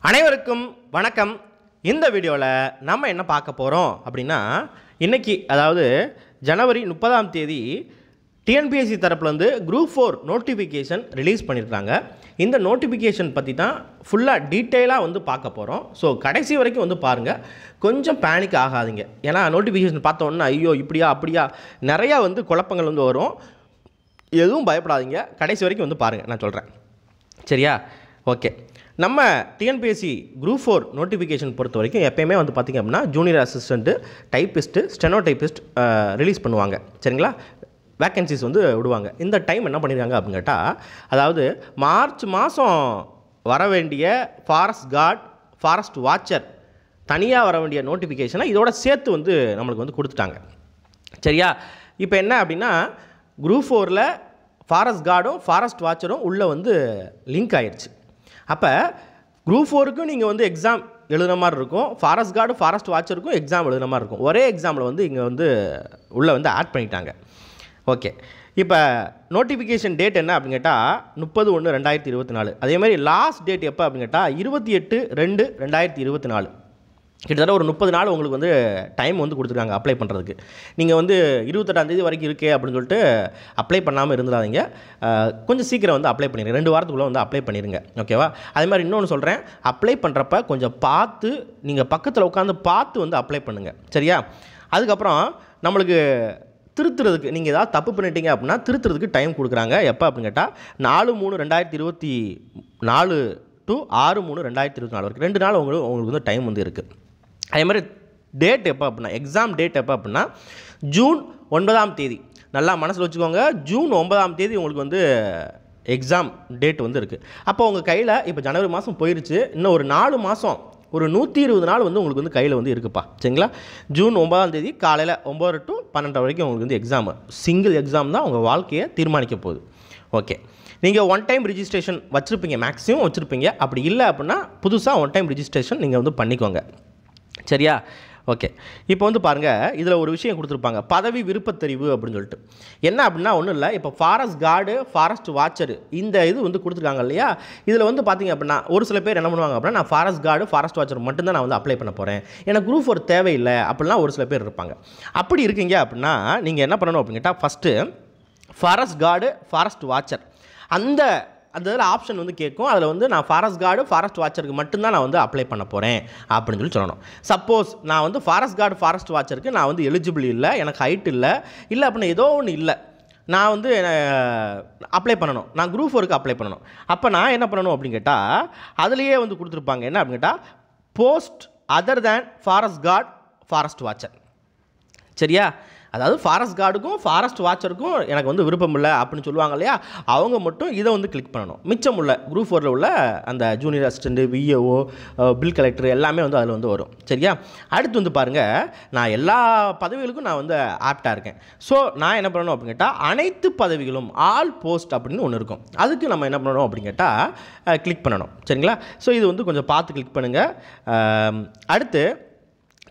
அனைவருக்கும் வணக்கம். இந்த வீடியோவில் நம்ம என்ன பார்க்க போகிறோம் அப்படின்னா, இன்றைக்கி அதாவது ஜனவரி 30ஆம் தேதி டிஎன்பிஎஸ்சி தரப்புலேருந்து குரூப் 4 நோட்டிஃபிகேஷன் ரிலீஸ் பண்ணியிருக்காங்க. இந்த நோட்டிஃபிகேஷன் பற்றி தான் ஃபுல்லாக டீட்டெயிலாக வந்து பார்க்க போகிறோம். ஸோ கடைசி வரைக்கும் வந்து பாருங்கள், கொஞ்சம் பேனிக் ஆகாதீங்க. ஏன்னா நோட்டிஃபிகேஷன் பார்த்தோன்னா ஐயோ இப்படியா அப்படியா நிறையா வந்து குழப்பங்கள் வந்து வரும். எதுவும் பயப்படாதீங்க, கடைசி வரைக்கும் வந்து பாருங்கள், நான் சொல்கிறேன் சரியா? ஓகே, நம்ம டிஎன்பிஎஸ்சி குரூப் 4 நோட்டிஃபிகேஷன் பொறுத்த வரைக்கும் எப்போயுமே வந்து பார்த்திங்க அப்படின்னா junior assistant, typist, steno typist release பண்ணுவாங்க சரிங்களா? வேக்கன்சிஸ் வந்து விடுவாங்க. இந்த டைம் என்ன பண்ணியிருக்காங்க அப்படின்னு கேட்டால், அதாவது மார்ச் மாதம் வர வேண்டிய ஃபாரஸ்ட் கார்டு, ஃபாரஸ்ட் வாட்சர் தனியாக வர வேண்டிய நோட்டிஃபிகேஷனை இதோட சேர்த்து வந்து நம்மளுக்கு வந்து கொடுத்துட்டாங்க சரியா? இப்போ என்ன அப்படின்னா, குரூப் 4ல் ஃபாரஸ்ட் கார்டும் ஃபாரஸ்ட் வாட்சரும் உள்ளே வந்து லிங்க் ஆயிடுச்சு. அப்போ குரூப் 4க்கும் நீங்கள் வந்து எக்ஸாம் எழுதுன மாதிரி இருக்கும், ஃபாரஸ்ட் கார்டு ஃபாரஸ்ட் வாட்சருக்கும் எக்ஸாம் எழுதுன மாதிரி இருக்கும். ஒரே எக்ஸாமில் வந்து இங்கே வந்து உள்ளே வந்து ஆட் பண்ணிட்டாங்க. ஓகே, இப்போ நோட்டிஃபிகேஷன் டேட் என்ன அப்படின்னு கேட்டால் 30/1/2024. அதேமாதிரி லாஸ்ட் டேட் எப்போ அப்படின்னு கேட்டால் 28/2/2024. கிட்டத்தட்ட ஒரு 30 நாள் உங்களுக்கு வந்து டைம் வந்து கொடுத்துருக்காங்க அப்ளை பண்ணுறதுக்கு. நீங்கள் வந்து 28ஆம் தேதி வரைக்கும் இருக்கே அப்படின்னு சொல்லிட்டு அப்ளை பண்ணாமல் இருந்துடாதீங்க. கொஞ்சம் சீக்கிரம் வந்து அப்ளை பண்ணிடுங்க, 2 வாரத்துக்குள்ளே வந்து அப்ளை பண்ணிடுங்க ஓகேவா? அதே மாதிரி இன்னொன்று சொல்கிறேன், அப்ளை பண்ணுறப்ப கொஞ்சம் பார்த்து, நீங்கள் பக்கத்தில் உட்காந்து பார்த்து வந்து அப்ளை பண்ணுங்கள் சரியா? அதுக்கப்புறம் நம்மளுக்கு திருத்துறதுக்கு, நீங்கள் ஏதாவது தப்பு பண்ணிட்டீங்க அப்படின்னா திருத்துறதுக்கு டைம் கொடுக்குறாங்க. எப்போ அப்படின்னு கேட்டால் 4/3/2024 to 6/3/2024 வரைக்கும் 2 நாள் உங்களுக்கு வந்து டைம் வந்து இருக்குது. அதே மாதிரி டேட் எப்போ அப்படின்னா, எக்ஸாம் டேட் எப்போ அப்படின்னா ஜூன் 9ஆம் தேதி. நல்லா மனசில் வச்சுக்கோங்க, ஜூன் 9ஆம் தேதி உங்களுக்கு வந்து எக்ஸாம் டேட் வந்து இருக்குது. அப்போ உங்கள் கையில் இப்போ ஜனவரி மாதம் போயிடுச்சு, இன்னும் ஒரு 4 மாதம், ஒரு 120 நாள் வந்து உங்களுக்கு வந்து கையில் வந்து இருக்குப்பா சரிங்களா? ஜூன் 9ஆம் தேதி காலையில் 9 to 12 வரைக்கும் உங்களுக்கு வந்து எக்ஸாமு. சிங்கிள் எக்ஸாம் தான் உங்கள் வாழ்க்கையை தீர்மானிக்க போகுது. ஓகே, நீங்கள் ஒன் டைம் ரிஜிஸ்ட்ரேஷன் வச்சுருப்பீங்க, மேக்ஸிமம் வச்சுருப்பீங்க. அப்படி இல்லை அப்படின்னா புதுசாக ஒன் டைம் ரிஜிஸ்ட்ரேஷன் நீங்கள் வந்து பண்ணிக்கோங்க சரியா? ஓகே, இப்போ வந்து பாருங்கள், இதில் ஒரு விஷயம் கொடுத்துருப்பாங்க, பதவி விருப்பத்தெரிவு அப்படின்னு சொல்லிட்டு. என்ன அப்படின்னா ஒன்றும் இல்லை, இப்போ ஃபாரஸ்ட் கார்டு, ஃபாரஸ்ட் வாட்சரு இந்த இது வந்து கொடுத்துருக்காங்க இல்லையா? இதில் வந்து பார்த்திங்க அப்படின்னா ஒரு சில பேர் என்ன பண்ணுவாங்க அப்படின்னா, நான் ஃபாரஸ்ட் கார்டு ஃபாரஸ்ட் வாட்சர் மட்டும்தான் நான் வந்து அப்ளை பண்ண போகிறேன், எனக்கு குரூப் 4 தேவையில்லை அப்படிலாம் ஒரு சில பேர் இருப்பாங்க. அப்படி இருக்கீங்க அப்படின்னா நீங்கள் என்ன பண்ணணும் அப்படின்னு கேட்டால், first forest guard forest watcher அந்த இதில் ஆப்ஷன் வந்து கேட்கும். அதில் வந்து நான் ஃபாரஸ்ட் கார்டு ஃபாரஸ்ட் வாட்சருக்கு மட்டும்தான் நான் வந்து அப்ளை பண்ண போகிறேன் அப்படின்னு சொல்லி சொல்லணும். சப்போஸ் நான் வந்து ஃபாரஸ்ட் கார்டு ஃபாரஸ்ட் வாட்சருக்கு நான் வந்து எலிஜிபிள் இல்லை, எனக்கு ஹைட் இல்லை அப்படின்னா ஏதோ ஒன்று இல்லை, நான் வந்து அப்ளை பண்ணணும், நான் குரூப் 4க்கு அப்ளை பண்ணணும். அப்போ நான் என்ன பண்ணணும் அப்படின்னு கேட்டால், அதுலேயே வந்து கொடுத்துருப்பாங்க என்ன அப்படின்னு கேட்டால், post other than forest guard forest watcher சரியா? அதாவது ஃபாரஸ்ட் கார்டுக்கும் ஃபாரஸ்ட் வாட்சருக்கும் எனக்கு வந்து விருப்பம் இல்லை அப்படின்னு சொல்லுவாங்க இல்லையா? அவங்க மட்டும் இதை வந்து கிளிக் பண்ணணும். மிச்சம் உள்ள குரூப் 4ல் உள்ள அந்த junior assistant, VAO, bill collector எல்லாமே வந்து அதில் வந்து வரும் சரியா? அடுத்து வந்து பாருங்கள், நான் எல்லா பதவிகளுக்கும் நான் வந்து ஆப்டாக இருக்கேன். ஸோ நான் என்ன பண்ணணும் அப்படின்னு கேட்டால், அனைத்து பதவிகளும் ஆல் போஸ்ட் அப்படின்னு ஒன்று இருக்கும், அதுக்கு நம்ம என்ன பண்ணணும் அப்படின்னு கேட்டால் கிளிக் பண்ணணும் சரிங்களா? ஸோ இது வந்து கொஞ்சம் பார்த்து கிளிக் பண்ணுங்கள். அடுத்து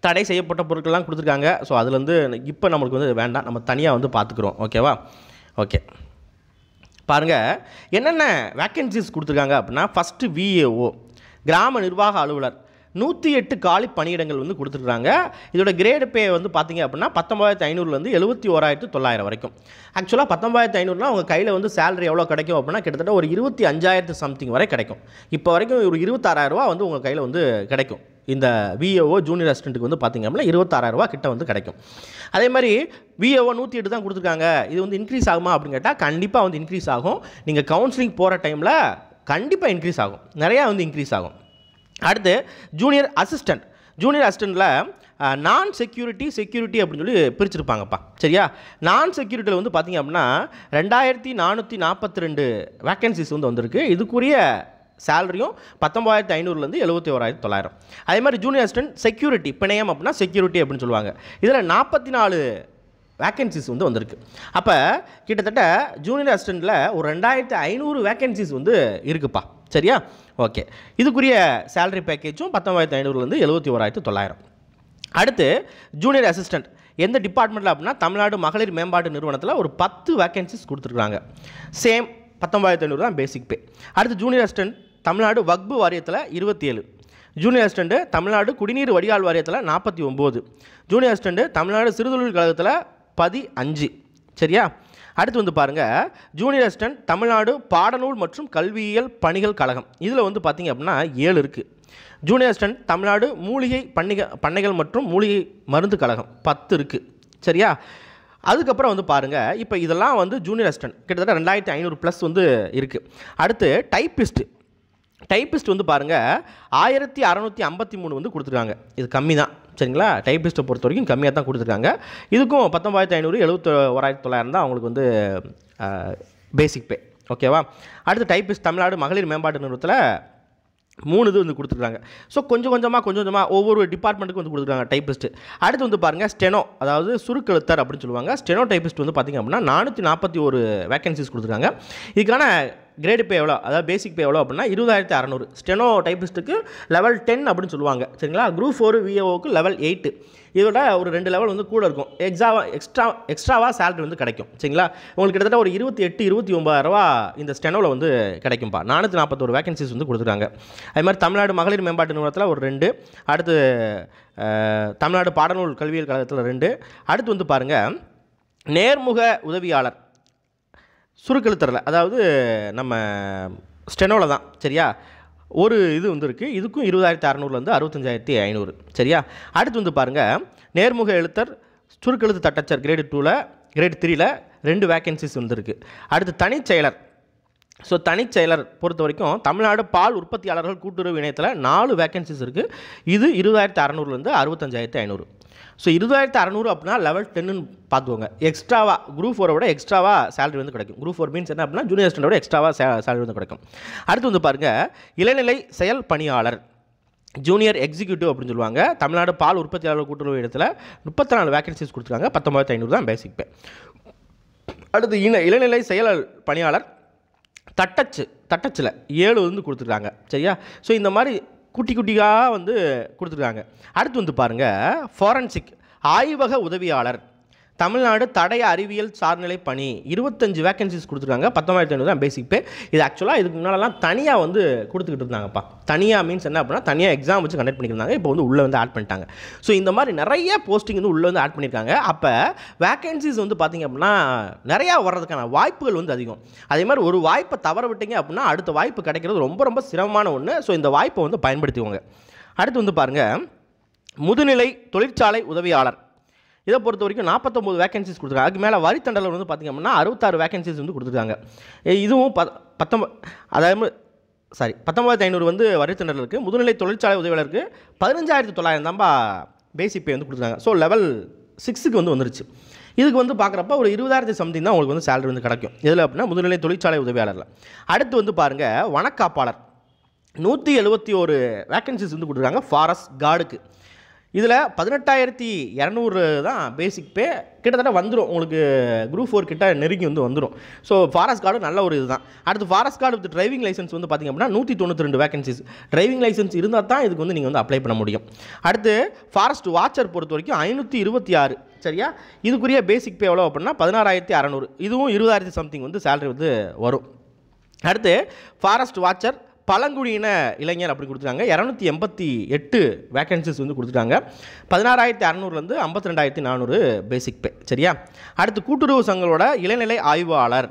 தடை செய்யப்பட்ட பொருட்கள்லாம் கொடுத்துருக்காங்க. ஸோ அதுலேருந்து இப்போ நம்மளுக்கு வந்து வேண்டாம், நம்ம தனியாக வந்து பார்த்துக்குறோம் ஓகேவா? ஓகே, பாருங்கள் என்னென்ன வேக்கன்சிஸ் கொடுத்துருக்காங்க அப்படின்னா, ஃபஸ்ட்டு விஏஓ கிராம நிர்வாக அலுவலர் 108 காலி பணியிடங்கள் வந்து கொடுத்துருக்காங்க. இதோட கிரேடு பே வந்து பார்த்திங்க அப்படின்னா 19,500லேருந்து 71,900 வரைக்கும். ஆக்சுவலாக 19,500னா உங்கள் கையில் வந்து சேலரி எவ்வளோ கிடைக்கும் அப்படின்னா கிட்டத்தட்ட ஒரு 25,000 சம்திங் வரை கிடைக்கும். இப்போ வரைக்கும் ஒரு 26,000 ரூபா வந்து உங்கள் கையில் வந்து கிடைக்கும். இந்த விஏஓ ஜூனியர் அசிஸ்டண்ட்டுக்கு வந்து பார்த்திங்க அப்படின்னா 26,000 ரூபா கிட்ட வந்து கிடைக்கும். அதே மாதிரி விஏஓ 108 தான் கொடுத்துருக்காங்க. இது வந்து இன்க்ரீஸ் ஆகுமா அப்படின்னு கேட்டால் கண்டிப்பாக வந்து இன்க்ரீஸ் ஆகும். நீங்கள் கவுன்சிலிங் போகிற டைமில் கண்டிப்பாக இன்க்ரீஸ் ஆகும், நிறையா வந்து இன்க்ரீஸ் ஆகும். அடுத்து ஜூனியர் அசிஸ்டண்ட்டில் நான் செக்யூரிட்டி அப்படின்னு சொல்லி பிரிச்சுருப்பாங்கப்பா சரியா? நான் செக்யூரிட்டியில் வந்து பார்த்திங்க அப்படின்னா 2,442 வேக்கன்சிஸ் வந்து வந்திருக்கு. இதுக்குரிய சேலரியும் 19,500லேருந்து 71,900. அதே மாதிரி ஜூனியர் அசிஸ்டன்ட் செக்யூரிட்டி, பிணையம் அப்படின்னா செக்யூரிட்டி அப்படின்னு சொல்லுவாங்க. இதில் 44 வேக்கன்சிஸ் வந்து வந்திருக்கு. அப்போ கிட்டத்தட்ட ஜூனியர் அசிஸ்டண்ட்டில் ஒரு 2,500 வேக்கன்சிஸ் வந்து இருக்குப்பா சரியா? ஓகே, இதுக்குரிய சேலரி பேக்கேஜும் 19,500லேருந்து 71,900. அடுத்து ஜூனியர் அசிஸ்டண்ட் எந்த டிபார்ட்மெண்ட்டில் அப்படின்னா, தமிழ்நாடு மகளிர் மேம்பாட்டு நிறுவனத்தில் ஒரு 10 வேக்கன்சிஸ் கொடுத்துருக்காங்க. சேம் 19,500 தான் பேசிக் பே. அடுத்து ஜூனியர் அசிஸ்டண்ட் தமிழ்நாடு வக்பு வாரியத்தில் 27, ஜூனியர் அசிஸ்டண்ட் தமிழ்நாடு குடிநீர் வடிகால் வாரியத்தில் 49, ஜூனியர் அசிஸ்டண்ட் தமிழ்நாடு சிறுதொழில் கழகத்தில் 15. சரியா? அடுத்து வந்து பாருங்கள், ஜூனியர் அசிஸ்டண்ட் தமிழ்நாடு பாடநூல் மற்றும் கல்வியியல் பணிகள் கழகம். இதில் வந்து பார்த்திங்க அப்படின்னா 7 இருக்குது. ஜூனியர் அசிஸ்டண்ட் தமிழ்நாடு மூலிகை பண்ணைகள் மற்றும் மூலிகை மருந்து கழகம் 10 இருக்குது. சரியா? அதுக்கப்புறம் வந்து பாருங்கள், இப்போ இதெல்லாம் வந்து ஜூனியர் அசிஸ்டண்ட் கிட்டத்தட்ட 2500+ வந்து இருக்குது. அடுத்து டைப்பிஸ்ட் வந்து பாருங்கள் 1653 வந்து கொடுத்துருக்காங்க. இது கம்மி தான். சரிங்களா? டைப்பிஸ்ட்டை பொறுத்த வரைக்கும் கம்மியாக தான் கொடுத்துருக்காங்க. இதுக்கும் 19500 71,900 தான் அவங்களுக்கு வந்து பேசிக் பே. ஓகேவா? அடுத்து டைப்பிஸ்ட் தமிழ்நாடு மகளிர் மேம்பாட்டு நிறுவனத்தில் 3 இது வந்து கொடுத்துருக்காங்க. ஸோ கொஞ்சம் கொஞ்சமாக ஒவ்வொரு டிபார்ட்மெண்ட்டுக்கும் வந்து கொடுத்துருக்காங்க டைப்பிஸ்ட்டு. அடுத்து வந்து பாருங்கள் ஸ்டெனோ, அதாவது சுருக்கெழுத்தர் அப்படின்னு சொல்லுவாங்க. ஸ்டெனோ டைப்பிஸ்ட் வந்து பார்த்திங்க அப்படின்னா 441 வேகன்சிஸ் கொடுத்துருக்காங்க. இதுக்கான கிரேடு பே எவ்வளோ, அதாவது பேசிக் பே எவ்வளோ அப்படின்னா 20,600. ஸ்டெனோ டைப்பிஸ்ட்டுக்கு லெவல் 10 அப்படின்னு சொல்லுவாங்க. சரிங்களா? குரூப் 4 விஏஓக்கு லெவல் 8. இதோட ஒரு 2 லெவல் வந்து கூட இருக்கும். எக்ஸ்ட்ராவாக சேலரி வந்து கிடைக்கும். சரிங்களா? உங்களுக்கு கிட்டத்தட்ட ஒரு 28-29,000 இந்த ஸ்டெனோவில் வந்து கிடைக்கும்பா. 441 வேகன்சிஸ் வந்து கொடுத்துருக்காங்க. அது மாதிரி தமிழ்நாடு மகளிர் மேம்பாட்டு நிறுவனத்தில் ஒரு 2, அடுத்து தமிழ்நாடு பாடநூல் கல்வியியல் கழகத்தில் 2. அடுத்து வந்து பாருங்கள் நேர்முக உதவியாளர் சுருக்கெழுத்தரில், அதாவது நம்ம ஸ்டெனோவில் தான். சரியா? ஒரு இது வந்து இருக்குது. இதுக்கும் 20,600 65,500. சரியா? அடுத்து வந்து பாருங்கள் நேர்முக எழுத்தர் சுருக்கெழுத்து தட்டச்சர் கிரேடு 2ல் கிரேடு 3ல் 2 வேகன்சிஸ் வந்துருக்கு. அடுத்து தனிச்செயலர். ஸோ தனிச்செயலர் பொறுத்த வரைக்கும் தமிழ்நாடு பால் உற்பத்தியாளர்கள் கூட்டுறவு இணையத்தில் 4 வேகன்சிஸ் இருக்குது. இது 20,600 65,500. ஸோ 20,600 அப்படின்னா லெவல் 10ன்னு பார்த்துக்கோங்க. எக்ஸ்ட்ராவாக குரூப் 4 விட எக்ஸ்ட்ராவாக சேலரி வந்து கிடைக்கும். குரூப் 4 மீன்ஸ் என்ன அப்படின்னா ஜூனியர் அசிஸ்டண்டோட எக்ஸ்ட்ராவாக சேலரி வந்து கிடைக்கும். அடுத்து வந்து பாருங்கள் இளநிலை செயல் பணியாளர் ஜூனியர் எக்ஸிக்யூட்டிவ் அப்படின்னு சொல்லுவாங்க. தமிழ்நாடு பால் உற்பத்தியாளர் கூட்டுறவு இடத்துல 34 வேகன்சிஸ் கொடுத்துருக்காங்க. 19,500 தான் பேசிக் பே. அடுத்து இளநிலை செயல் பணியாளர் தட்டச்சில் 7 வந்து கொடுத்துருக்காங்க. சரியா? ஸோ இந்த மாதிரி குட்டியாக வந்து கொடுத்துருக்காங்க. அடுத்து வந்து பாருங்கள் ஃபாரன்சிக் ஆய்வக உதவியாளர் தமிழ்நாடு தடய அறிவியல் சார்நிலை பணி 25 வேகன்சிஸ் கொடுத்துருக்காங்க. 19,500 தான் பேசிக் பே. இது ஆக்சுவலாக இதுக்கு முன்னாலெல்லாம் தனியாக வந்து கொடுத்துக்கிட்டு இருந்தாங்கப்பா. தனியாக மீன்ஸ் என்ன அப்படின்னா தனியாக எக்ஸாம் வச்சு கண்டக்ட் பண்ணியிருந்தாங்க. இப்போ வந்து உள்ளே வந்து ஆட் பண்ணிட்டாங்க. ஸோ இந்த மாதிரி நிறைய போஸ்டிங் வந்து உள்ளே வந்து ஆட் பண்ணியிருக்காங்க. அப்போ வேகன்சிஸ் வந்து பார்த்திங்க அப்படின்னா நிறையா வர்றதுக்கான வாய்ப்புகள் வந்து அதிகம். அதே மாதிரி ஒரு வாய்ப்பை தவற விட்டீங்க அப்படின்னா அடுத்த வாய்ப்பு கிடைக்கிறது ரொம்ப சிரமமான ஒன்று. ஸோ இந்த வாய்ப்பை வந்து பயன்படுத்திக்கோங்க. அடுத்து வந்து பாருங்கள் முதுநிலை தொழிற்சாலை உதவியாளர். இதை பொறுத்த வரைக்கும் 49 வேகன்சிஸ் கொடுத்துருக்காங்க. அதுக்கு மேலே வரித்தண்டல் வந்து பார்த்திங்க அப்படின்னா 66 வேகன்சிஸ் வந்து கொடுத்துருக்காங்க. இதுவும் 19,500 வந்து வரித்தண்டல் இருக்குது. முதுநிலை தொழிற்சாலை உதவியாளருக்கு 15,900 தான்பா பேசிக் பே வந்து கொடுத்துருக்காங்க. ஸோ லெவல் 6க்கு வந்து வந்துருச்சு. இதுக்கு வந்து பார்க்குறப்ப ஒரு 20,000 சம்திங் தான் உங்களுக்கு வந்து சேலரி வந்து கிடைக்கும். இதில் அப்படின்னா முதுநிலை தொழிற்சாலை உதவியாளரில். அடுத்து வந்து பாருங்கள் வனக்காப்பாளர் 171 வேகன்சிஸ் வந்து கொடுத்துருக்காங்க ஃபாரஸ்ட் கார்டுக்கு. இதில் 18,200 தான் பேசிக் பே. கிட்டத்தட்ட வந்துடும் உங்களுக்கு குரூப் 4 கிட்ட நெருங்கி வந்து வந்துடும். ஸோ ஃபாரஸ்ட் கார்டு நல்ல ஒரு இது தான். அடுத்து forest guard with driving licence வந்து பார்த்திங்க அப்படின்னா 192 வேகன்சிஸ். டிரைவிங் லைசன்ஸ் இருந்தால் தான் இதுக்கு வந்து நீங்கள் வந்து அப்ளை பண்ண முடியும். அடுத்து ஃபாரஸ்ட் வாட்சர் பொறுத்த வரைக்கும் 526. சரியா? இதுக்குரிய பேசிக் பே எவ்வளோ அப்படின்னா 16,600. இதுவும் 20,000 சம்திங் வந்து சேலரி வந்து வரும். அடுத்து ஃபாரஸ்ட் வாட்சர் பழங்குடியின இளைஞர் அப்படி கொடுத்துருக்காங்க. 288 வேகன்சிஸ் வந்து கொடுத்துட்டாங்க. 16,600 52,400 பேசிக் பே. சரியா? அடுத்து கூட்டுறவு சங்கங்களோட இளநிலை ஆய்வாளர்.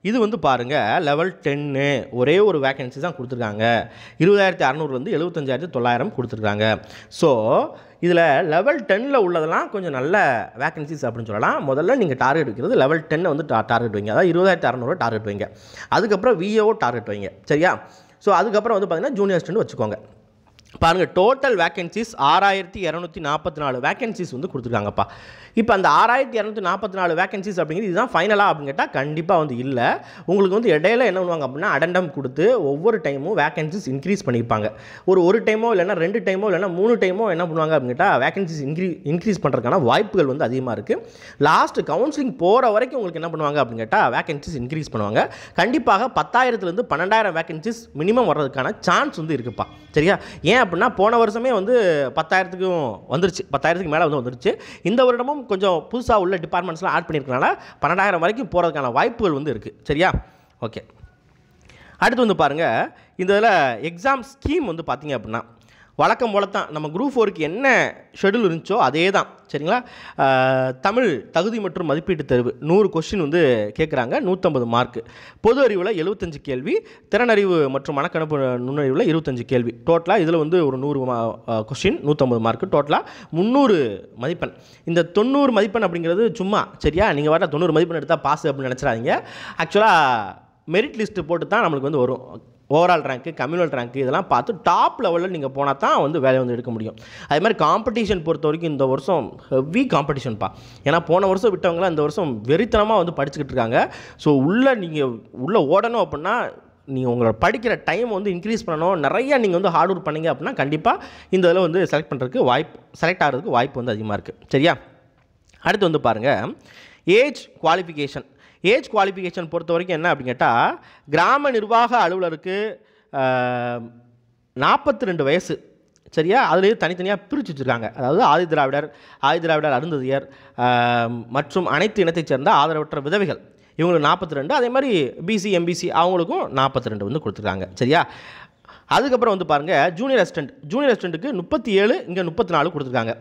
இது வந்து பாருங்கள் லெவல் 10 ஒரே ஒரு வேகன்சி தான் கொடுத்துருக்காங்க. 20,600 75,900 கொடுத்துருக்காங்க. ஸோ இதில் லெவல் 10ல் உள்ளதெல்லாம் கொஞ்சம் நல்ல வேகன்சிஸ் அப்படின்னு சொல்லலாம். முதல்ல நீங்கள் டார்கெட் வைக்கிறது லெவல் 10 வந்து டார்கெட் வைங்க. அதாவது 20,600 டார்கெட் வைங்க. அதுக்கப்புறம் விஏஓ டார்கெட் வைங்க. சரியா? ஸோ அதுக்கப்புறம் வந்து பார்த்திங்கன்னா ஜூனியர் அசிஸ்டண்ட் வச்சுக்கோங்க. பாருங்கள் டோட்டல் வேகன்சிஸ் 6,244 வேகன்சிஸ் வந்து கொடுத்துருக்காங்கப்பா. இப்போ அந்த 6,244 வேகன்சிஸ் அப்படிங்கிறது இதுதான் ஃபைனலாக அப்படின்னு கேட்டால் கண்டிப்பாக வந்து இல்லை. உங்களுக்கு வந்து இடையில என்ன பண்ணுவாங்க அப்படின்னா அடெண்டம் கொடுத்து ஒவ்வொரு டைமும் வேகன்சிஸ் இன்க்ரீஸ் பண்ணியிருப்பாங்க. ஒரு டைமோ இல்லைனா 2 டைமோ இல்லைனா 3 டைமோ என்ன பண்ணுவாங்க அப்படின்னு கேட்டால் வேகன்சிஸ் இன்க்ரீஸ் பண்ணுறதுக்கான வாய்ப்புகள் வந்து அதிகமாக இருக்குது. லாஸ்ட் கவுன்சிலிங் போகிற வரைக்கும் உங்களுக்கு என்ன பண்ணுவாங்க அப்படின்னு கேட்டால் வேகன்சிஸ் இன்க்ரீஸ் பண்ணுவாங்க. கண்டிப்பாக 10,000 12,000 வேகன்சிஸ் மினிமம் வர்றதுக்கான சான்ஸ் வந்து இருக்குப்பா. சரியா? ஏன் அப்படின்னா போன வருஷமே வந்து 10,000க்கும் வந்துருச்சு. 10,000க்கு மேலே வந்து வந்துருச்சு. இந்த வருடமும் கொஞ்சம் புதுசாக உள்ள டிபார்ட்மெண்ட்ஸ்லாம் ஆட் பண்ணியிருக்கனால 12,000 வரைக்கும் போகிறதுக்கான வாய்ப்புகள் வந்து இருக்குது. சரியா? ஓகே. அடுத்து வந்து பாருங்கள் இந்த இதில் எக்ஸாம் ஸ்கீம் வந்து பார்த்திங்க அப்படின்னா வழக்கம் போல தான் நம்ம குரூப் 4க்கு என்ன ஷெடியூல் இருந்துச்சோ அதே தான் சரிங்களா. தமிழ் தகுதி மற்றும் மதிப்பீட்டு தேர்வு 100 கொஸ்டின் வந்து கேட்குறாங்க, 150 மார்க்கு. பொது அறிவில் 75 கேள்வி, திறனறிவு மற்றும் மனக்கணப்பு நுண்ணறிவில் 25 கேள்வி. டோட்டலாக இதில் வந்து ஒரு 100 கொஸ்டின் 150 மார்க்கு, டோட்டலாக 300 மதிப்பெண். இந்த 90 மதிப்பெண் அப்படிங்கிறது சும்மா சரியா, நீங்கள் வர 90 மதிப்பெண் எடுத்தால் பாஸ் அப்படின்னு நினச்சிடாதீங்க. ஆக்சுவலாக மெரிட் லிஸ்ட்டு போட்டு தான் நம்மளுக்கு வந்து வரும். ஓவரால் ரேங்க்கு, கம்யூனல் ரேங்க்கு இதெல்லாம் பார்த்து டாப் லெவலில் நீங்கள் போனால் தான் வந்து வேலையை வந்து எடுக்க முடியும். அதே மாதிரி காம்படிஷன் பொறுத்த வரைக்கும் இந்த வருஷம் ஹெவி காம்படிஷன்ப்பா. ஏன்னா போன வருஷம் விட்டவங்களாம் இந்த வருஷம் வெறித்தனமாக வந்து படிச்சுக்கிட்டு இருக்காங்க. ஸோ உள்ளே ஓடணும் அப்படின்னா நீங்கள் உங்களோட படிக்கிற டைம் வந்து இன்க்ரீஸ் பண்ணணும். நிறையா நீங்கள் வந்து ஹார்ட் ஒர்க் பண்ணிங்க அப்படின்னா கண்டிப்பாக இந்த இதில் வந்து செலக்ட் ஆகிறதுக்கு வாய்ப்பு வந்து அதிகமாக இருக்குது சரியா. அடுத்து வந்து பாருங்கள் ஏஜ் குவாலிஃபிகேஷன். ஏஜ் குவாலிஃபிகேஷன் பொறுத்த வரைக்கும் என்ன அப்படின்னு கேட்டால், கிராம நிர்வாக அலுவலருக்கு 42 வயசு சரியா. அதுலேயே தனித்தனியாக பிரித்து வச்சுருக்காங்க. அதாவது ஆதி திராவிடர் அருந்ததியர் மற்றும் அனைத்து இனத்தைச் சேர்ந்த ஆதரவற்ற விதவைகள் இவங்களுக்கு 42. அதே மாதிரி பிசி எம்பிசி அவங்களுக்கும் 42 வந்து கொடுத்துருக்காங்க சரியா. அதுக்கப்புறம் வந்து பாருங்கள் ஜூனியர் அசிஸ்டண்ட்டுக்கு 37, இங்கே 34 கொடுத்துருக்காங்க.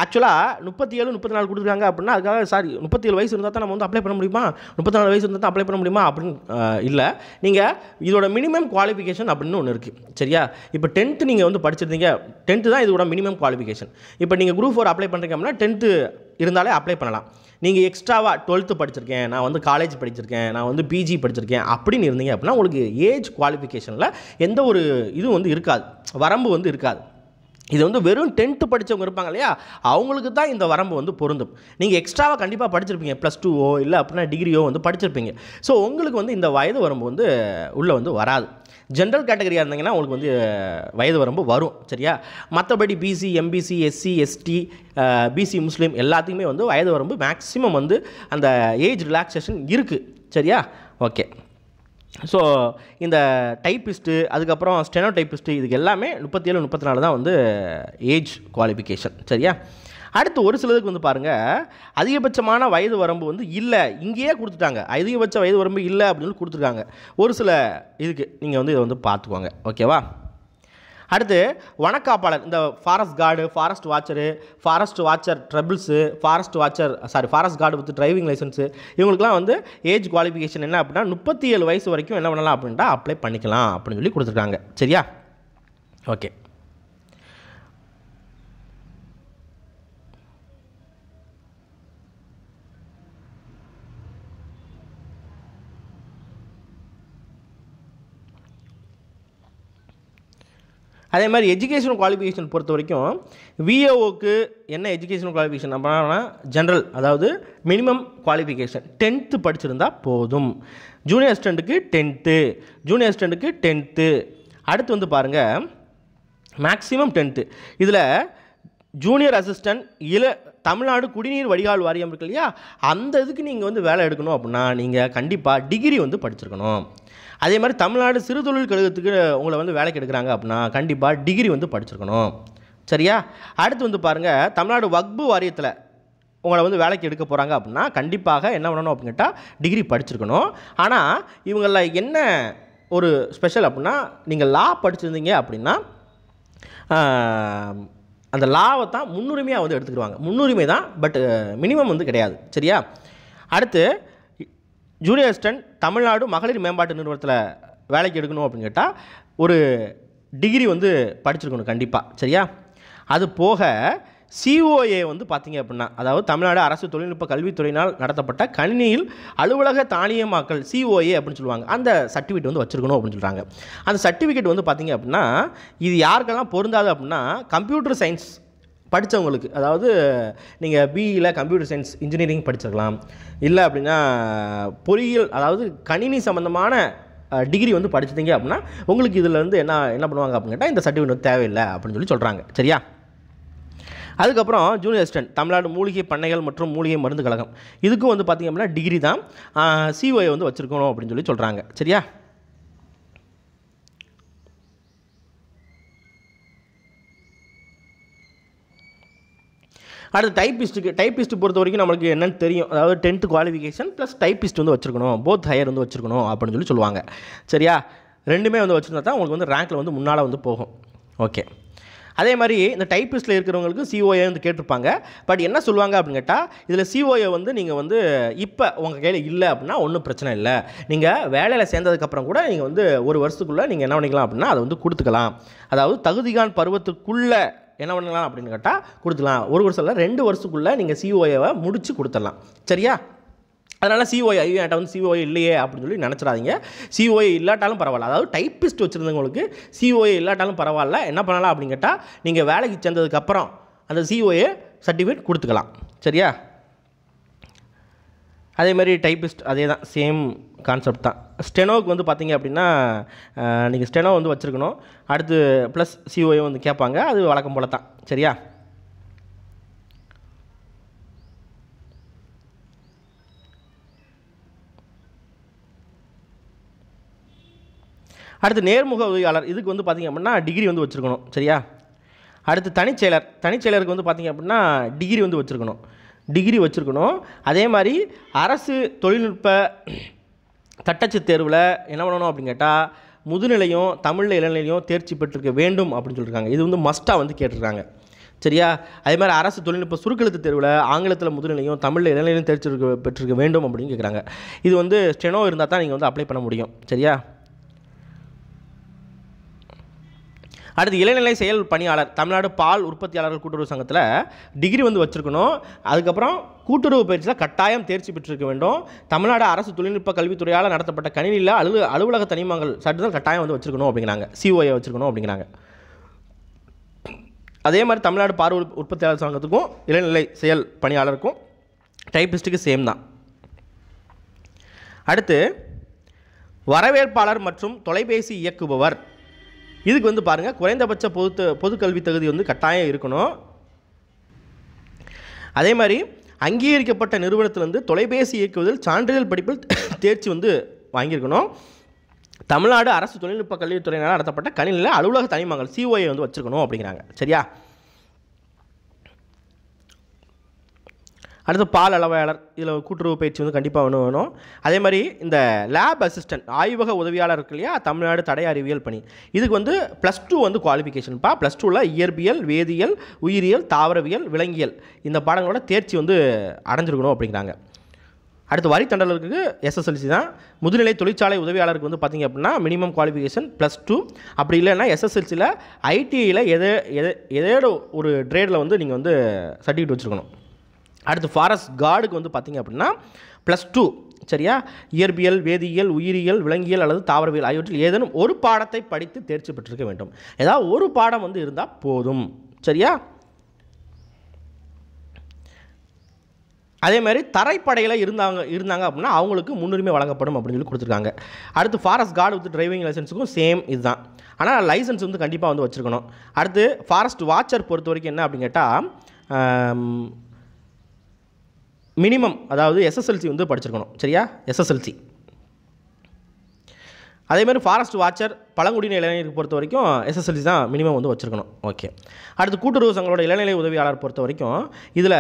ஆக்சுவலாக 37, 34 கொடுத்துருக்காங்க அப்படின்னா அதுக்காக 37 வயசு இருந்தால் தான் நம்ம வந்து அப்ளை பண்ண முடியுமா, 34 வயசு இருந்தால் தான் அப்ளை பண்ண முடியுமா அப்படின்னு இல்லை. நீங்கள் இதோட மினிமம் குவாலிஃபிகேஷன் அப்படின்னு ஒன்று இருக்குது சரியா. இப்போ 10th நீங்கள் வந்து படிச்சிருந்தீங்க, 10th தான் இதோட மினிமம் குவாலிஃபிகேஷன். இப்போ நீங்கள் குரூப் 4 அப்ளை பண்ணுறீங்க அப்படின்னா 10th இருந்தாலே அப்ளை பண்ணலாம். நீங்கள் எக்ஸ்ட்ராவாக 12th படிச்சிருக்கேன், நான் வந்து காலேஜ் படிச்சிருக்கேன், நான் வந்து பிஜி படிச்சிருக்கேன் அப்படின்னு இருந்தீங்க அப்படின்னா உங்களுக்கு ஏஜ் குவாலிஃபிகேஷனில் எந்த ஒரு இதுவும் வந்து இருக்காது, வரம்பு வந்து இருக்காது. இது வந்து வெறும் 10th படித்தவங்க இருப்பாங்க இல்லையா, அவங்களுக்கு தான் இந்த வரம்பு வந்து பொருந்தும். நீங்கள் எக்ஸ்ட்ராவாக கண்டிப்பாக படிச்சிருப்பீங்க, +2ஓ இல்லை அப்படின்னா டிகிரியோ வந்து படிச்சிருப்பீங்க. ஸோ உங்களுக்கு வந்து இந்த வயது வரம்பு வந்து உள்ளே வந்து வராது. ஜென்ரல் கேட்டகரியாக இருந்தீங்கன்னா உங்களுக்கு வந்து வயது வரம்பு வரும் சரியா. மற்றபடி BC MBC SC ST BC முஸ்லீம் எல்லாத்துக்குமே வந்து வயது வரம்பு மேக்ஸிமம் வந்து அந்த ஏஜ் ரிலாக்ஸேஷன் இருக்குது சரியா. ஓகே. ஸோ இந்த டைப்பிஸ்ட்டு அதுக்கப்புறம் ஸ்டெனோ டைப்பிஸ்ட்டு இதுக்கு எல்லாமே 37, 34 தான் வந்து ஏஜ் குவாலிஃபிகேஷன் சரியா. அடுத்து ஒரு சிலதுக்கு வந்து பாருங்கள் அதிகபட்சமான வயது வரம்பு வந்து இல்லை, இங்கேயே கொடுத்துட்டாங்க. அதிகபட்ச வயது வரம்பு இல்லை அப்படின்னு கொடுத்துருக்காங்க. ஒரு சில இதுக்கு நீங்கள் வந்து இதை வந்து பார்த்துக்கோங்க ஓகேவா. அடுத்து வனக்காப்பாளர், இந்த forest guard, forest watcher tribals, forest guard with driving license இவங்களுக்குலாம் வந்து ஏஜ் குவாலிஃபிகேஷன் என்ன அப்படின்னா 37 வயசு வரைக்கும் என்ன பண்ணலாம் அப்படின்ட்டா அப்ளை பண்ணிக்கலாம் அப்படின்னு சொல்லி கொடுத்துருக்காங்க சரியா. ஓகே. அதே மாதிரி எஜுகேஷனல் குவாலிஃபிகேஷன் பொறுத்த வரைக்கும் விஏஓக்கு என்ன எஜுகேஷனல் குவாலிஃபிகேஷன் அப்படின்னா ஜென்ரல், அதாவது மினிமம் குவாலிஃபிகேஷன் 10th படிச்சிருந்தால் போதும். ஜூனியர் அசிஸ்டண்ட்டுக்கு 10th. அடுத்து வந்து பாருங்கள் மேக்ஸிமம் 10th. இதில் ஜூனியர் அசிஸ்டன்ட் தமிழ்நாடு குடிநீர் வடிகால் வாரியம் இருக்கு இல்லையா, அந்த இதுக்கு நீங்கள் வந்து வேலை எடுக்கணும் அப்படின்னா நீங்கள் கண்டிப்பாக டிகிரி வந்து படிச்சிருக்கணும். அதே மாதிரி தமிழ்நாடு சிறு தொழில் கழகத்துக்கு உங்களை வந்து வேலைக்கு எடுக்கிறாங்க அப்படின்னா கண்டிப்பாக டிகிரி வந்து படிச்சிருக்கணும் சரியா. அடுத்து வந்து பாருங்கள் தமிழ்நாடு வக்பு வாரியத்தில் உங்களை வந்து வேலைக்கு எடுக்க போகிறாங்க அப்படின்னா கண்டிப்பாக என்ன பண்ணணும் அப்படின்னு கேட்டால் டிகிரி படிச்சிருக்கணும். ஆனால் இவங்களில் என்ன ஒரு ஸ்பெஷல் அப்படின்னா நீங்கள் லா படிச்சிருந்தீங்க அப்படின்னா அந்த லாவை தான் முன்னுரிமையாக வந்து எடுத்துக்கிடுவாங்க. முன்னுரிமை தான், பட் மினிமம் வந்து கிடையாது சரியா. அடுத்து ஜூனியர் அசிஸ்டன்ட் தமிழ்நாடு மகளிர் மேம்பாட்டு நிறுவனத்தில் வேலைக்கு எடுக்கணும் அப்படின்னு கேட்டால் ஒரு டிகிரி வந்து படிச்சிருக்கணும் கண்டிப்பாக சரியா. அது போக சிஓஏ வந்து பார்த்திங்க அப்படின்னா, அதாவது தமிழ்நாடு அரசு தொழில்நுட்ப கல்வித்துறையினால் நடத்தப்பட்ட கணினியில் அலுவலக தானியமாக்கல் சிஓஏ அப்படின்னு சொல்லுவாங்க, அந்த சர்டிஃபிகேட் வந்து வச்சுருக்கணும் அப்படின்னு சொல்கிறாங்க. அந்த சர்டிஃபிகேட் வந்து பார்த்திங்க அப்படின்னா இது யாருக்கெல்லாம் பொருந்தாது அப்படின்னா கம்ப்யூட்டர் சயின்ஸ் படித்தவங்களுக்கு, அதாவது நீங்கள் பிஇயில் கம்ப்யூட்டர் சயின்ஸ் இன்ஜினியரிங் படிச்சிருக்கலாம், இல்லை அப்படின்னா பொறியியல் அதாவது கணினி சம்மந்தமான டிகிரி வந்து படிச்சிட்டிங்க அப்படின்னா உங்களுக்கு இதில் வந்து என்ன பண்ணுவாங்க அப்படின்னு கேட்டால் இந்த சர்டிஃபிகேட் வந்து தேவையில்லை அப்படின்னு சொல்லி சொல்கிறாங்க சரியா. அதுக்கப்புறம் ஜூனியர் அசிஸ்டன்ட் தமிழ்நாடு மூலிகை பண்ணைகள் மற்றும் மூலிகை மருந்து கழகம், இதுக்கும் வந்து பார்த்திங்க அப்படின்னா டிகிரி தான், சிஓஏ வந்து வச்சுருக்கணும் அப்படின்னு சொல்லி சொல்கிறாங்க சரியா. அடுத்து டைப்பிஸ்ட் பொறுத்த வரைக்கும் நம்மளுக்கு என்னென்னு தெரியும், அதாவது 10th குவாலிஃபிகேஷன் ப்ளஸ் டைப்பிஸ்ட் வந்து வச்சுருக்கணும், போத் ஹையர் வந்து வச்சுருக்கணும் அப்படின்னு சொல்லி சொல்லுவாங்க சரியா. ரெண்டுமே வந்து வச்சுருந்தா தான் உங்களுக்கு வந்து ரேங்க்கில் வந்து முன்னால் வந்து போகும் ஓகே. அதே மாதிரி இந்த டைப்பிஸ்ட்டில் இருக்கிறவங்களுக்கு சிஓஏ வந்து கேட்டிருப்பாங்க. பட் என்ன சொல்லுவாங்க அப்படின்னு கேட்டால், இதில் சிஓஏ வந்து நீங்கள் வந்து இப்போ உங்கள் கையில் இல்லை அப்படின்னா ஒன்றும் பிரச்சனை இல்லை. நீங்கள் வேலையில் சேர்ந்ததுக்கப்புறம் கூட நீங்கள் வந்து ஒரு வருஷத்துக்குள்ளே நீங்கள் என்ன பண்ணிக்கலாம் அப்படின்னா அதை வந்து கொடுத்துக்கலாம். அதாவது தகுதிகான் பருவத்துக்குள்ளே என்ன பண்ணலாம் அப்படின்னு கேட்டால் கொடுத்துக்கலாம். ஒரு வருஷம் இல்லை 2 வருஷத்துக்குள்ளே நீங்கள் சிஓஏவை முடித்து கொடுத்துடலாம். சரியா? அதனால் சிஓஏ ஐயோ என்கிட்ட வந்து சிஓஏ இல்லையே அப்படின்னு சொல்லி நினச்சிடாதீங்க. சிஓஏ இல்லாட்டாலும் பரவாயில்ல. அதாவது டைப்பிஸ்ட் வச்சுருந்தவங்களுக்கு சிஓஏ இல்லாட்டாலும் பரவாயில்ல. என்ன பண்ணலாம் அப்படின்னு கேட்டால், நீங்கள் வேலைக்கு சேர்ந்ததுக்கப்புறம் அந்த சிஓஏ சர்டிஃபிகேட் கொடுத்துக்கலாம். சரியா? அதேமாதிரி டைப்பிஸ்ட் அதே தான், சேம் கான்செப்ட் தான். ஸ்டெனோவுக்கு வந்து பார்த்தீங்க அப்படின்னா நீங்கள் ஸ்டெனோ வந்து வச்சுருக்கணும். அடுத்து ப்ளஸ் சிஓஏ வந்து கேட்பாங்க. அது வழக்கம் போல தான். சரியா? அடுத்து நேர்முக உதவியாளர், இதுக்கு வந்து பார்த்திங்க அப்படின்னா டிகிரி வந்து வச்சுருக்கணும். சரியா? அடுத்து தனிச்செயலருக்கு வந்து பார்த்திங்க அப்படின்னா டிகிரி வந்து வச்சுருக்கணும். அதே மாதிரி அரசு தொழில்நுட்ப தட்டச்சு தேர்வில் என்ன பண்ணணும் அப்படின்னு கேட்டால், முதுநிலையும் தமிழில் இளநிலையும் தேர்ச்சி பெற்றிருக்க வேண்டும் அப்படின்னு சொல்லியிருக்காங்க. இது வந்து மஸ்ட்டாக வந்து கேட்டிருக்காங்க. சரியா? அதே மாதிரி அரசு தொழில்நுட்ப சுருக்கெழுத்து தேர்வில் ஆங்கிலத்தில் முதுநிலையும் தமிழில் இளநிலையும் தேர்ச்சி பெற்றிருக்க வேண்டும் அப்படின்னு கேட்குறாங்க. இது வந்து ஸ்டெனோ இருந்தால் தான் நீங்கள் வந்து அப்ளை பண்ண முடியும். சரியா? அடுத்து இளநிலை செயல் பணியாளர், தமிழ்நாடு பால் உற்பத்தியாளர்கள் கூட்டுறவு சங்கத்தில் டிகிரி வந்து வச்சுருக்கணும். அதுக்கப்புறம் கூட்டுறவு பயிற்சியில் கட்டாயம் தேர்ச்சி பெற்றிருக்க வேண்டும். தமிழ்நாடு அரசு தொழில்நுட்ப கல்வித்துறையால் நடத்தப்பட்ட கணினியில் அலுவலக தனிமங்கள் சான்றிதழ் கட்டாயம் வந்து வச்சுருக்கணும் அப்படிங்கிறாங்க. சிஓஏ வச்சுருக்கணும் அப்படிங்கிறாங்க. அதே மாதிரி தமிழ்நாடு பால் உற்பத்தியாளர் சங்கத்துக்கும் இளநிலை செயல் பணியாளருக்கும் டைப்பிஸ்ட்டுக்கு சேம் தான். அடுத்து வரவேற்பாளர் மற்றும் தொலைபேசி இயக்குபவர், இதுக்கு வந்து பாருங்கள் குறைந்தபட்ச பொதுக்கல்வி தகுதி வந்து கட்டாயம் இருக்கணும். அதே மாதிரி அங்கீகரிக்கப்பட்ட நிறுவனத்திலிருந்து தொலைபேசி இயக்குவதில் சான்றிதழ் படிப்பில் தேர்ச்சி வந்து வாங்கியிருக்கணும். தமிழ்நாடு அரசு தொழில்நுட்ப கல்வித்துறையினால் நடத்தப்பட்ட கணினியில் அலுவலக தனிமங்கள் சிஓஏ வந்து வச்சுருக்கணும் அப்படிங்கிறாங்க. சரியா? அடுத்து பால் அளவையாளர், இதில் கூட்டுறவு பயிற்சி வந்து கண்டிப்பாக வேணும். அதே மாதிரி இந்த லேப் அசிஸ்டன்ட் ஆய்வக உதவியாளர் இருக்கு இல்லையா, தமிழ்நாடு தடை அறிவியல் பணி, இதுக்கு வந்து +2 வந்து குவாலிஃபிகேஷன்ப்பா. +2ல் இயற்பியல், வேதியியல், உயிரியல், தாவரவியல், விலங்கியல் இந்த பாடங்களோட தேர்ச்சி வந்து அடைஞ்சிருக்கணும் அப்படிங்கிறாங்க. அடுத்து வரி தண்டலுக்கு எஸ்எஸ்எல்சி தான். முதுநிலை தொழிற்சாலை உதவியாளருக்கு வந்து பார்த்திங்க அப்படின்னா மினிமம் குவாலிஃபிகேஷன் +2. அப்படி இல்லைன்னா எஸ்எஸ்எல்சியில் ஐடிஐயில் எதேடோ ஒரு ட்ரேடில் வந்து நீங்கள் வந்து சர்டிஃபிகேட் வச்சுருக்கணும். அடுத்து ஃபாரஸ்ட் கார்டுக்கு வந்து பார்த்திங்க அப்படின்னா +2. சரியா? இயற்பியல், வேதியியல், உயிரியல், விலங்கியல் அல்லது தாவரவியல் ஆகியவற்றில் ஏதேனும் ஒரு பாடத்தை படித்து தேர்ச்சி பெற்றிருக்க வேண்டும். ஏதாவது ஒரு பாடம் வந்து இருந்தால் போதும். சரியா? அதே மாதிரி தரைப்படையில் இருந்தாங்க அப்படின்னா அவங்களுக்கு முன்னுரிமை வழங்கப்படும் அப்படின்னு சொல்லி கொடுத்துருக்காங்க. அடுத்து ஃபாரஸ்ட் கார்டு வித் டிரைவிங் லைசன்ஸுக்கும் சேம் இதுதான். ஆனால் லைசன்ஸ் வந்து கண்டிப்பாக வந்து வச்சுருக்கணும். அடுத்து ஃபாரஸ்ட் வாட்சர் பொறுத்த வரைக்கும் என்ன அப்படின்னு கேட்டால் மினிமம் அதாவது எஸ்எஸ்எல்சி வந்து படிச்சிருக்கணும். சரியா? எஸ்எஸ்எல்சி. அதேமாதிரி ஃபாரஸ்ட் வாட்சர் பழங்குடியின இளைஞருக்கு பொறுத்த வரைக்கும் எஸ்எஸ்எல்சி தான் மினிமம் வந்து வச்சுருக்கணும். ஓகே. அடுத்து கூட்டுறவு சங்களோட இளநிலை உதவியாளர் பொறுத்த வரைக்கும் இதில்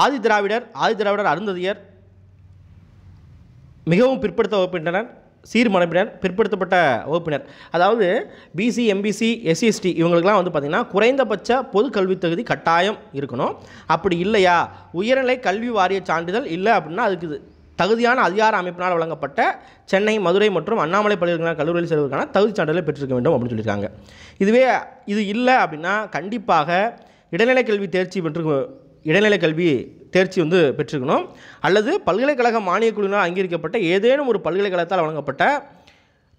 ஆதி திராவிடர் அருந்ததியர், மிகவும் பிற்படுத்த வகுப்பினர், சீர்மரபினர், பிற்படுத்தப்பட்ட வகுப்பினர், அதாவது பிசி, எம்பிசி, எஸ்சி, எஸ்டி இவங்களுக்கெல்லாம் வந்து பார்த்திங்கன்னா குறைந்தபட்ச பொது கல்வி தகுதி கட்டாயம் இருக்கணும். அப்படி இல்லையா உயர்நிலை கல்வி வாரிய சான்றிதழ் இல்லை அப்படின்னா அதுக்கு தகுதியான அதிகார அமைப்பினால் வழங்கப்பட்ட சென்னை, மதுரை மற்றும் அண்ணாமலை பல்கலைக்கழக கல்லூரியில் சேர்வதற்கான தகுதி சான்றிதழை பெற்றிருக்க வேண்டும் அப்படின்னு சொல்லியிருக்காங்க. இது இல்லை அப்படின்னா கண்டிப்பாக இடைநிலை கல்வி தேர்ச்சி வந்து பெற்றிருக்கணும். அல்லது பல்கலைக்கழக மானியக் குழுவினால் அங்கீகரிக்கப்பட்ட ஏதேனும் ஒரு பல்கலைக்கழகத்தால் வழங்கப்பட்ட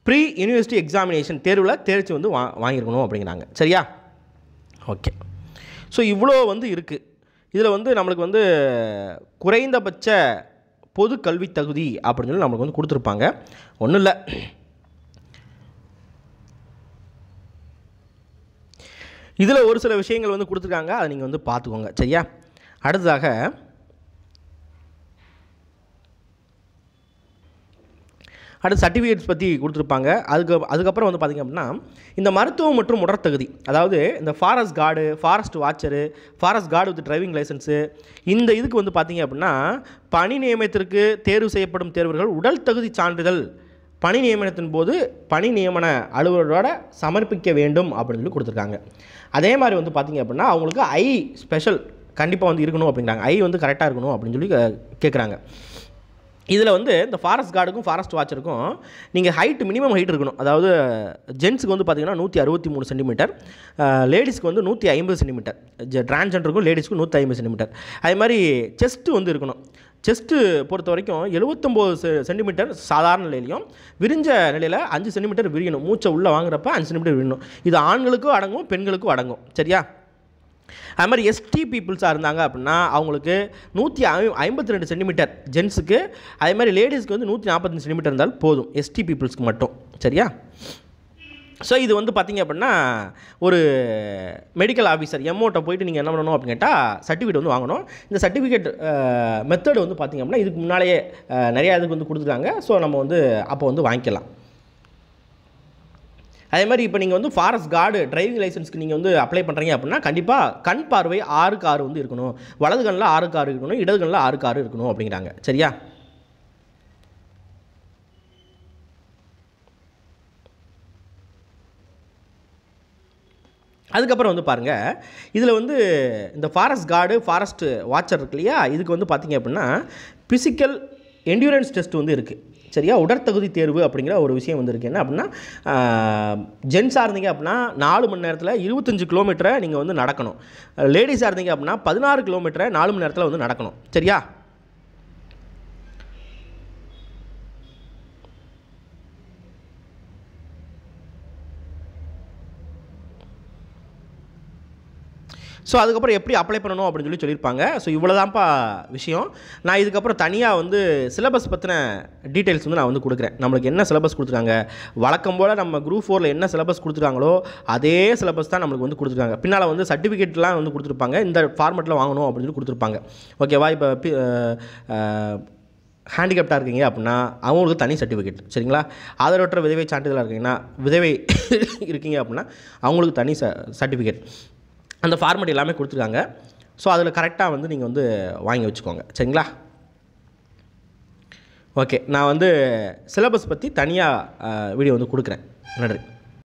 ப்ரீ யூனிவர்சிட்டி எக்ஸாமினேஷன் தேர்வில் தேர்ச்சி வந்து வாங்கியிருக்கணும் அப்படிங்கிறாங்க. சரியா? ஓகே. ஸோ இவ்வளோ வந்து இருக்குது. இதில் வந்து நம்மளுக்கு வந்து குறைந்தபட்ச பொது கல்வி தகுதி அப்படின்னு சொல்லி நம்மளுக்கு வந்து கொடுத்துருப்பாங்க. ஒன்றும் இல்லை, இதில் ஒரு சில விஷயங்கள் வந்து கொடுத்துருக்காங்க, அதை நீங்கள் வந்து பார்த்துக்கோங்க. சரியா? அடுத்ததாக சர்டிஃபிகேட்ஸ் பற்றி கொடுத்துருப்பாங்க. அதுக்கப்புறம் வந்து பார்த்திங்க அப்படின்னா இந்த மருத்துவம் மற்றும் உடற்தகுதி, அதாவது இந்த forest guard, forest வாட்சரு, forest guard with driving licence, இந்த இதுக்கு வந்து பார்த்திங்க அப்படின்னா பணி நியமனத்திற்கு தேர்வு செய்யப்படும் தேர்வர்கள் உடல் தகுதி சான்றிதழ் பணி நியமனத்தின் போது பணி நியமன அலுவலரோட சமர்ப்பிக்க வேண்டும் அப்படின்னு சொல்லி கொடுத்துருக்காங்க. அதே மாதிரி வந்து பார்த்திங்க அப்படின்னா அவங்களுக்கு ஐ ஸ்பெஷல் கண்டிப்பாக வந்து இருக்கணும் அப்படிங்கிறாங்க. ஐ வந்து கரெக்டாக இருக்கணும் அப்படின்னு சொல்லி கேட்குறாங்க. இதில் வந்து இந்த ஃபாரஸ்ட் கார்டுக்கும் ஃபாரஸ்ட் வாட்சருக்கும் நீங்கள் மினிமம் ஹைட் இருக்கணும். அதாவது ஜென்ஸுக்கு வந்து பார்த்திங்கன்னா 163 சென்டிமீட்டர், லேடிஸ்க்கு வந்து 150 சென்டிமீட்டர், டிரான்ஸ்ஜெண்டருக்கும் லேடிஸ்க்கும் 150 சென்டிமீட்டர். அதே மாதிரி செஸ்ட்டு வந்து இருக்கணும். செஸ்ட்டு பொறுத்த வரைக்கும் 79 சென்டிமீட்டர் சாதாரண நிலையிலையும் விரிஞ்ச நிலையில் 5 சென்டிமீட்டர் விரியணும். மூச்சை உள்ளே வாங்குறப்ப 5 சென்டிமீட்டர் விரியணும். இது ஆண்களுக்கும் அடங்கும், பெண்களுக்கும் அடங்கும். சரியா? அது மாதிரி எஸ்டி பீப்புள்ஸாக இருந்தாங்க அப்படின்னா அவங்களுக்கு 152 சென்டிமீட்டர் ஜென்ஸுக்கு, அதே மாதிரி லேடிஸ்க்கு வந்து 145 சென்டிமீட்டர் இருந்தால் போதும், எஸ்டி பீப்புள்ஸ்க்கு மட்டும். சரியா? ஸோ இது வந்து பார்த்திங்க அப்படின்னா ஒரு மெடிக்கல் ஆஃபீஸர் எம்ஓட்ட போயிட்டு நீங்கள் என்ன பண்ணணும் அப்படின்னு கேட்டால் சர்டிஃபிகேட் வந்து வாங்கணும். இந்த சர்டிஃபிகேட் மெத்தட் வந்து பார்த்திங்க அப்படின்னா இதுக்கு முன்னாலேயே நிறையா இதுக்கு வந்து கொடுத்துருக்காங்க. ஸோ நம்ம வந்து அப்போ வந்து வாங்கிக்கலாம். அதே மாதிரி இப்போ நீங்கள் வந்து ஃபாரஸ்ட் கார்டு டிரைவிங் லைசன்ஸ்க்கு நீங்கள் வந்து அப்ளை பண்ணுறீங்க அப்படின்னா கண்டிப்பாக கண் பார்வை 6க்கு 6 வந்து இருக்கணும், வலது கண்ணில் 6க்கு 6 இருக்கணும், இடது கண்ணில் 6க்கு 6 இருக்கணும் அப்படிங்கிறாங்க. சரியா? அதுக்கப்புறம் வந்து பாருங்கள், இதில் வந்து இந்த ஃபாரஸ்ட் கார்டு ஃபாரஸ்ட் வாட்சர் இருக்கு இல்லையா, இதுக்கு வந்து பார்த்திங்க அப்படின்னா ஃபிசிக்கல் என்டியூரன்ஸ் டெஸ்ட் வந்து இருக்குது. சரியா? உடற்தகுதி தேர்வு அப்படிங்கிற ஒரு விஷயம் வந்து இருக்குது. என்ன அப்படின்னா ஜென்ஸாக இருந்தீங்க அப்படின்னா 4 மணி நேரத்தில் 25 கிலோமீட்டரை நீங்கள் வந்து நடக்கணும். லேடிஸாக இருந்தீங்க அப்படின்னா 16 கிலோமீட்டரை 4 மணி நேரத்தில் வந்து நடக்கணும். சரியா? ஸோ அதுக்கப்புறம் எப்படி அப்ளை பண்ணணும் அப்படின்னு சொல்லியிருப்பாங்க. ஸோ இவ்வளோதான்ப்பா விஷயம். நான் இதுக்கப்புறம் தனியாக வந்து சிலபஸ் பற்றின டீட்டெயில்ஸ் வந்து நான் வந்து கொடுக்குறேன். நம்மளுக்கு என்ன சிலபஸ் கொடுத்துருக்காங்க, வழக்கம் போல் நம்ம குரூப் 4ல் என்ன சிலபஸ் கொடுத்துருக்காங்களோ அதே சிலபஸ் தான் நம்மளுக்கு வந்து கொடுத்துருக்காங்க. பின்னால் வந்து சர்டிஃபிகேட்லாம் வந்து கொடுத்துருப்பாங்க, இந்த ஃபார்மெட்டில் வாங்கணும் அப்படின்னு சொல்லி கொடுத்துருப்பாங்க. ஓகேவா? இப்போ ஹேண்டிகேப்டாக இருக்கீங்க அப்படின்னா அவங்களுக்கு தனி சர்டிஃபிகேட். சரிங்களா? ஆதரவற்ற விதவை சான்றிதழாக இருக்கீங்கன்னா, விதவை இருக்கீங்க அப்படின்னா அவங்களுக்கு தனி சர்டிஃபிகேட். அந்த ஃபார்மெட் எல்லாமே கொடுத்துருக்காங்க. ஸோ அதில் கரெக்டாக வந்து நீங்கள் வந்து வாங்கி வச்சுக்கோங்க. சரிங்களா? ஓகே, நான் வந்து சிலபஸ் பற்றி தனியாக வீடியோ வந்து கொடுக்குறேன். நன்றி.